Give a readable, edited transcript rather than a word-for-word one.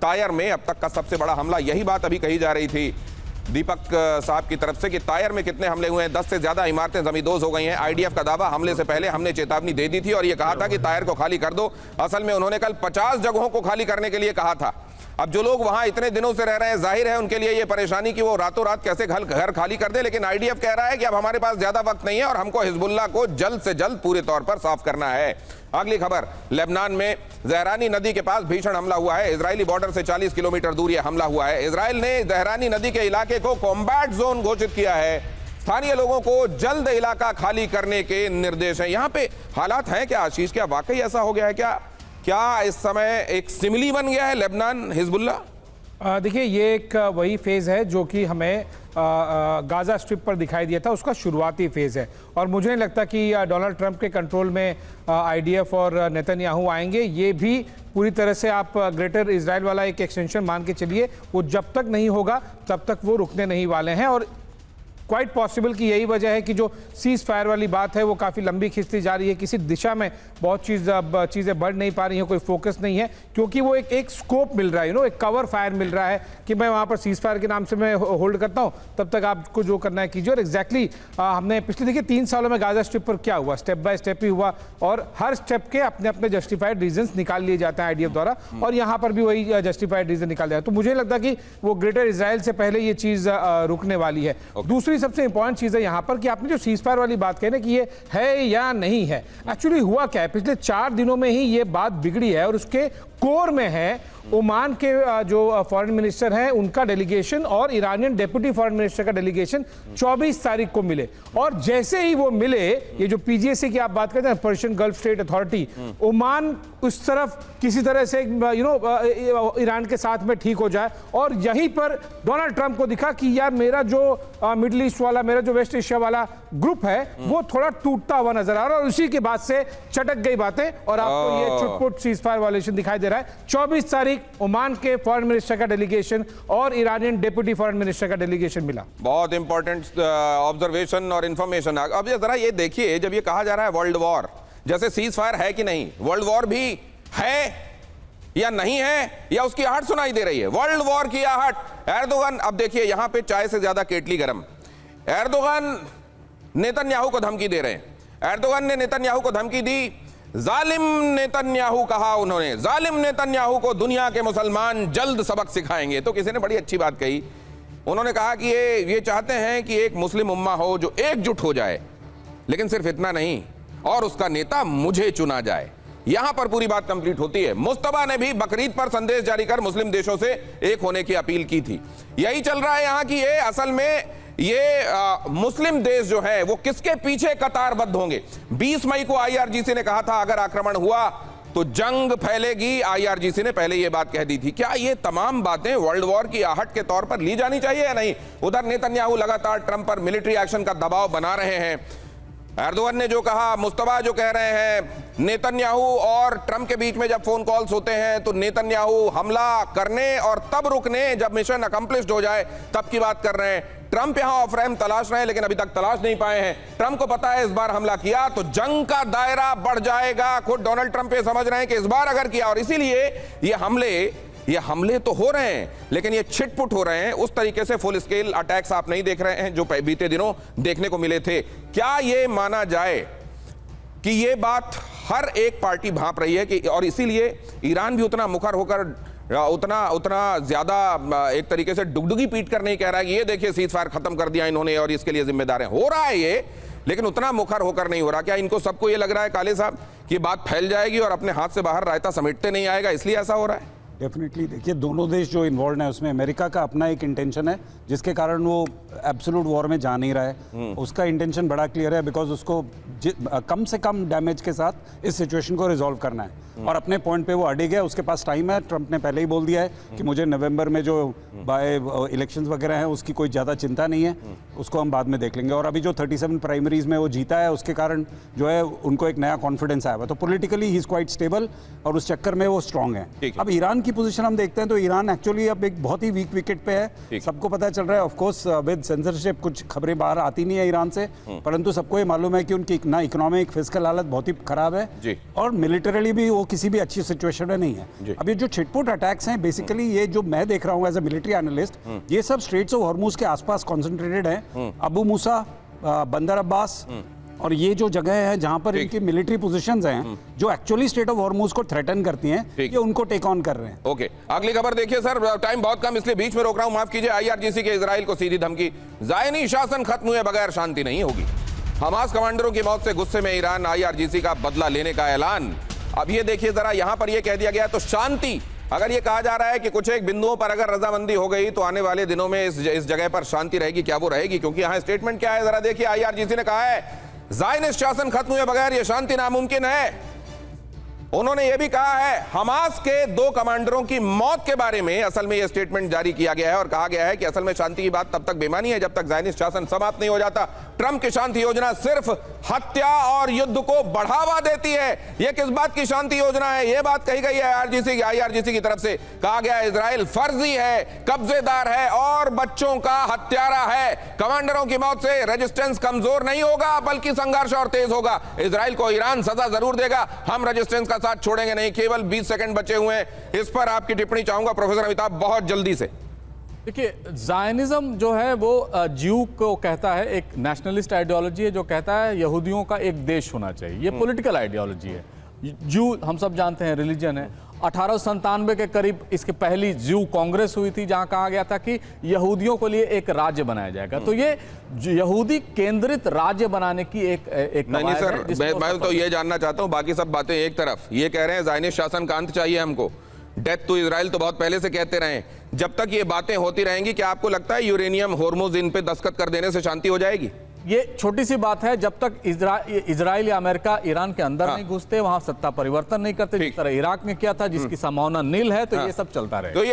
तायर में अब तक का सबसे बड़ा हमला। यही बात अभी कही जा रही थी दीपक साहब की तरफ से कि तायर में कितने हमले हुए हैं, 10 से ज्यादा इमारतें जमींदोज हो गई हैं। आईडीएफ का दावा, हमले से पहले हमने चेतावनी दे दी थी और यह कहा था कि तायर को खाली कर दो। असल में उन्होंने कल 50 जगहों को खाली करने के लिए कहा था। अब जो लोग वहां इतने दिनों से रह रहे हैं, जाहिर है उनके लिए ये परेशानी कि वो रातों रात कैसे घर खाली कर दे, लेकिन आईडीएफ कह रहा है कि अब हमारे पास ज्यादा वक्त नहीं है और हमको हिजबुल्लाह को जल्द से जल्द पूरे तौर पर साफ करना है। अगली खबर, लेबनान में ज़हरानी नदी के पास भीषण हमला हुआ है। इजरायली बॉर्डर से 40 किलोमीटर दूर यह हमला हुआ है। इजराइल ने ज़हरानी नदी के इलाके को कॉम्बैट जोन घोषित किया है। स्थानीय लोगों को जल्द इलाका खाली करने के निर्देश हैं। यहाँ पे हालात हैं क्या आशीष, क्या वाकई ऐसा हो गया है? क्या इस समय एक सिमिली बन गया है लेबनान हिजबुल्लाह? देखिए, ये एक वही फेज़ है जो कि हमें गाज़ा स्ट्रिप पर दिखाई दिया था, उसका शुरुआती फेज़ है। और मुझे नहीं लगता कि डोनाल्ड ट्रंप के कंट्रोल में आईडीएफ और नेतन्याहू आएंगे। ये भी पूरी तरह से आप ग्रेटर इजराइल वाला एक एक्सटेंशन मान के चलिए, वो जब तक नहीं होगा तब तक वो रुकने नहीं वाले हैं। और क्वाइट पॉसिबल कि यही वजह है कि जो सीज फायर वाली बात है वो काफ़ी लंबी खिंचती जा रही है। किसी दिशा में बहुत चीज़ें बढ़ नहीं पा रही हैं, कोई फोकस नहीं है, क्योंकि वो एक स्कोप मिल रहा है, एक कवर फायर मिल रहा है कि मैं वहाँ पर सीज फायर के नाम से मैं होल्ड करता हूँ, तब तक आपको जो करना है कीजिए। और एग्जैक्टली हमने पिछले देखिए 3 सालों में गाजा स्ट्रिप पर क्या हुआ, स्टेप बाय स्टेप ही हुआ और हर स्टेप के अपने अपने जस्टिफाइड रीजन निकाल लिए जाते हैं आईडीएफ द्वारा, और यहाँ पर भी वही जस्टिफाइड रीजन निकाल दिया। तो मुझे लगता कि वो ग्रेटर इजराइल से पहले ये चीज़ रुकने वाली है। दूसरी सबसे इंपॉर्टेंट चीज है यहां पर कि आपने जो सीज फायर वाली बात कही ना कि ये है या नहीं है, एक्चुअली हुआ क्या है, पिछले 4 दिनों में ही ये बात बिगड़ी है। और उसके कोर में है ओमान के जो फॉरेन मिनिस्टर हैं उनका डेलीगेशन और ईरानियन डेप्यूटी फॉरेन मिनिस्टर का डेलीगेशन 24 तारीख को मिले। और जैसे ही वो मिले, ये जो पीजीएसी की आप बात करते हैं, Persian gulf state authority, Oman उस तरफ किसी तरह से ईरान के साथ में ठीक हो जाए। और यहीं पर डोनाल्ड ट्रंप को दिखा कि यार मेरा जो मिडिल ईस्ट वाला, मेरा जो वेस्ट एशिया वाला ग्रुप है वो थोड़ा टूटता हुआ नजर आ रहा है। और उसी के बाद से चटक गई बातें और आपको ये चुटपुट सीज फायर वायलेशन दिखाई दे रहा है। 24 तारीख ओमान के फॉरेन मिनिस्टर का डेलीगेशन और ईरानियन डेप्यूटी फॉरेन मिनिस्टर का डेलीगेशन मिला। बहुत इंपॉर्टेंट ऑब्जर्वेशन और इंफॉर्मेशन। अब जरा ये देखिए, जब ये कहा जा रहा है वर्ल्ड वॉर, जैसे सीज फायर है कि नहीं, वर्ल्ड वॉर भी है या नहीं है, या उसकी आहट सुनाई दे रही है? वर्ल्ड वॉर की आहट। एर्दोगन, अब देखिए यहां पे चाय से ज्यादा केटली गरम। एर्दोगन नेतन्याहू को धमकी दे रहे हैं। एर्दोगन ने नेतन्याहू को धमकी दी, जालिम नेतन्याहू कहा उन्होंने, जालिम नेतन्याहू को दुनिया के मुसलमान जल्द सबक सिखाएंगे। तो किसी ने बड़ी अच्छी बात कही, उन्होंने कहा कि ये चाहते हैं कि एक मुस्लिम उम्मा हो जो एकजुट हो जाए, लेकिन सिर्फ इतना नहीं, और उसका नेता मुझे चुना जाए। यहां पर पूरी बात कंप्लीट होती है। मुस्तफा ने भी बकरीद पर संदेश जारी कर मुस्लिम देशों से एक होने की अपील की थी। यही चल रहा है यहां की ये असल में मुस्लिम देश जो है वो किसके पीछे कतारबद्ध होंगे। 20 मई को आईआरजीसी ने कहा था अगर आक्रमण हुआ तो जंग फैलेगी। आईआरजीसी ने पहले यह बात कह दी थी। क्या ये तमाम बातें वर्ल्ड वॉर की आहट के तौर पर ली जानी चाहिए या नहीं? उधर नेतन्याहू लगातार ट्रंप पर मिलिट्री एक्शन का दबाव बना रहे हैं। एर्दोगन ने जो कहा, मुस्तफा जो कह रहे हैं, नेतन्याहू और ट्रंप के बीच में जब फोन कॉल्स होते हैं तो नेतन्याहू हमला करने और तब रुकने, जब मिशन अकम्प्लिश्ड हो जाए तब की बात कर रहे हैं। ट्रंप यहां ऑफ रैम्प तलाश रहे हैं लेकिन अभी तक तलाश नहीं पाए हैं। ट्रंप को पता है इस बार हमला किया तो जंग का दायरा बढ़ जाएगा। खुद डोनाल्ड ट्रंप ये समझ रहे हैं कि इस बार अगर किया, और इसीलिए ये हमले तो हो रहे हैं लेकिन ये छिटपुट हो रहे हैं। उस तरीके से फुल स्केल अटैक्स आप नहीं देख रहे हैं जो बीते दिनों देखने को मिले थे। क्या ये माना जाए कि ये बात हर एक पार्टी भांप रही है कि, और इसीलिए ईरान भी उतना मुखर होकर उतना ज्यादा एक तरीके से डुगडुगी पीट कर नहीं कह रहा है कि ये देखिए सीज फायर खत्म कर दिया इन्होंने और इसके लिए जिम्मेदार है। हो रहा है ये, लेकिन उतना मुखर होकर नहीं हो रहा। क्या इनको सबको ये लग रहा है काले साहब कि बात फैल जाएगी और अपने हाथ से बाहर रायता समेटते नहीं आएगा, इसलिए ऐसा हो रहा है? डेफिनेटली देखिए, दोनों देश जो इन्वॉल्व है उसमें अमेरिका का अपना एक इंटेंशन है जिसके कारण वो एब्सोल्यूट वॉर में जा नहीं रहा है। उसका इंटेंशन बड़ा क्लियर है, बिकॉज उसको कम से कम डैमेज के साथ इस सिचुएशन को रिजॉल्व करना है और अपने पॉइंट पे वो अड़े गया। उसके पास टाइम है। ट्रंप ने पहले ही बोल दिया है कि मुझे नवंबर में जो बाय इलेक्शंस वगैरह हैं उसकी कोई ज़्यादा चिंता नहीं है, उसको हम बाद में देख लेंगे। और अभी जो 37 प्राइमरीज में वो जीता है उसके कारण जो है उनको एक नया कॉन्फिडेंस आया हुआ। तो politically he is quite stable और उस चक्कर में वो स्ट्रांग है। अब ईरान की पोजीशन हम देखते हैं तो ईरान एक्चुअली अब एक बहुत ही वीक विकेट पे है। सबको पता चल रहा है, ऑफ कोर्स विद सेंसरशिप कुछ खबरें बाहर आती नहीं है ईरान से, परंतु सबको ये मालूम है कि उनकी ना इकोनॉमिक फिस्कल हालत बहुत ही खराब है जी। और मिलिटरली भी वो किसी भी अच्छी सिचुएशन में नहीं है। अब ये जो छिटपुट अटैक्स हैं बेसिकली ये जो मैं देख रहा हूँ एज अ मिलिट्री एनालिस्ट, ये सब स्ट्रेट्स ऑफ हॉर्मुज के आसपास कॉन्सेंट्रेटेड हैं। अबू मूसा, बंदर अब्बास और ये जो जगह है जहां पर इनकी मिलिट्री पोजीशंस हैं जो एक्चुअली स्टेट ऑफ हॉर्मुज को थ्रेटन करती हैं, ये उनको टेक ऑन कर रहे हैं। ओके, अगली खबर देखिए सर, टाइम बहुत कम इसलिए बीच में रोक रहा हूं, माफ कीजिए। आईआरजीसी के इजराइल को सीधी धमकी, ज़ायनी शासन खत्म हुए बगैर शांति नहीं होगी। हमास कमांडरों की मौत से गुस्से में ईरान, आईआरजीसी का बदला लेने का ऐलान। अब ये देखिए जरा, यहां पर ये कह दिया गया तो शांति, अगर ये कहा जा रहा है कि कुछ एक बिंदुओं पर अगर रजामंदी हो गई तो आने वाले दिनों में इस जगह पर शांति रहेगी, क्या वो रहेगी? क्योंकि यहां स्टेटमेंट क्या है जरा देखिए, आईआरजीसी ने कहा है ज़ायनिस्ट शासन खत्म हुए बगैर यह शांति नामुमकिन है। उन्होंने यह भी कहा है हमास के 2 कमांडरों की मौत के बारे में असल में यह स्टेटमेंट जारी किया गया है और कहा गया है कि असल में शांति की बात तब तक बेमानी है जब तक ज़ायनिस्ट शासन समाप्त नहीं हो जाता। ट्रंप की शांति योजना सिर्फ हत्या और युद्ध को बढ़ावा देती है। यह किस बात की शांति योजना है? यह बात कही गई है आईआरजीसी की तरफ से। कहा गया इजराइल फर्जी है, कब्जेदार है और बच्चों का हत्यारा है। कमांडरों की मौत से रेजिस्टेंस कमजोर नहीं होगा बल्कि संघर्ष और तेज होगा। इजराइल को ईरान सजा जरूर देगा, हम रेजिस्टेंस का साथ छोड़ेंगे नहीं। केवल 20 सेकंड बचे हुए हैं, इस पर आपकी टिप्पणी चाहूंगा प्रोफेसर अमिताभ, बहुत जल्दी से। देखिए, जायनिज्म जो है वो ज्यू को कहता है, एक नेशनलिस्ट आइडियोलॉजी है जो कहता है यहूदियों का एक देश होना चाहिए। ये पॉलिटिकल आइडियोलॉजी है। ज्यू हम सब जानते हैं रिलीजन है। 1897 के करीब इसकी पहली ज्यू कांग्रेस हुई थी जहां कहा गया था कि यहूदियों के लिए एक राज्य बनाया जाएगा। तो ये यहूदी केंद्रित राज्य बनाने की एक नहीं सर, मैं तो ये जानना चाहता हूं, बाकी सब बातें एक तरफ, ये कह रहे हैं ज़ायनिस्ट शासन का अंत चाहिए हमको, डेथ टू इजराइल तो बहुत पहले से कहते रहे। जब तक ये बातें होती रहेंगी, क्या आपको लगता है यूरेनियम होर्मुज इन पे दस्तखत कर देने से शांति हो जाएगी? ये छोटी सी बात है, जब तक इजराइल या अमेरिका ईरान के अंदर नहीं घुसते, वहां सत्ता परिवर्तन नहीं करते, जिस तरह इराक में किया था, जिसकी संभावना नील है, तो ये सब चलता रहे।